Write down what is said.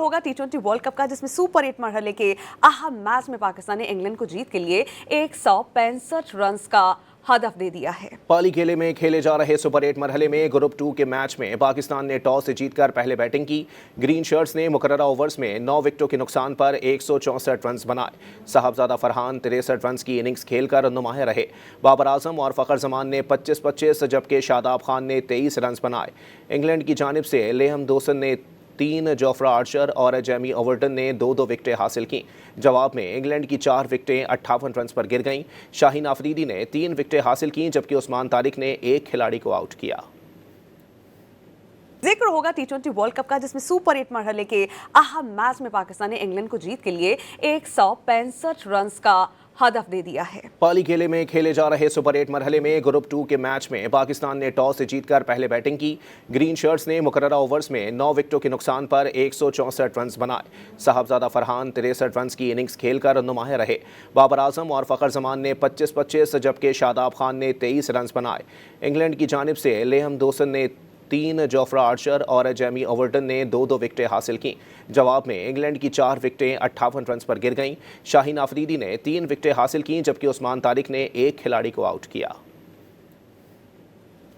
होगा टी20 world cup का, जिसमें सुपर 8 मरहले के अहम मैच में पाकिस्तान ने इंग्लैंड को जीत के लिए 165 रन का हदफ दे दिया है। पाली खेले में खेले जा रहे सुपर 8 मरहले में ग्रुप 2 के मैच में पाकिस्तान ने टॉस से जीतकर पहले बैटिंग की। ग्रीन शर्ट्स ने मुकर्ररा ओवर्स में 9 विकेटों के नुकसान पर 164 रन बनाए। साहबजादा फरहान 63 रन की इनिंग्स खेलकर नुमाया रहे। बाबर आजम और फ़खर जमान ने 25-25 जबकि शादाब खान ने 23 रन बनाए। इंग्लैंड की जानिब से लियाम डोसन ने 3, जोफ्रा आर्चर और जेमी ओवर्टन ने 2-2 विकेटें हासिल की। जवाब में इंग्लैंड की 4 विकेटें 58 रन पर गिर गईं। शाहीन आफरीदी ने 3 विकेटें हासिल की, जबकि उस्मान तारिक ने एक खिलाड़ी को आउट किया। जिक्र होगा टी20 वर्ल्ड कप का, जिसमें सुपर 8 मरहले के अहम मैच में पाकिस्तान ने इंग्लैंड को जीत के लिए 165 रन का हदफ दे दिया है। पाली खेले में खेले जा रहे सुपर 8 मरहले में ग्रुप 2 के मैच में पाकिस्तान ने टॉस से जीतकर पहले बैटिंग की। ग्रीन शर्ट्स ने मुकर्ररा ओवर्स में 9 विकेटों के नुकसान पर 164 रन बनाए। साहबजादा फरहान 63 रन की इनिंग्स खेलकर नुमाया रहे। बाबर आजम और फ़खर जमान ने 25-25 जबकि शादाब खान ने 23 रन बनाए। इंग्लैंड की जानिब से लियाम डोसन ने 3, जोफ्रा आर्चर और जेमी ओवर्टन ने 2-2 विकेटें हासिल की। जवाब में इंग्लैंड की 4 विकेटें 58 रन पर गिर गईं। शाहीन आफरीदी ने 3 विकेटें हासिल की, जबकि उस्मान तारिक ने एक खिलाड़ी को आउट किया।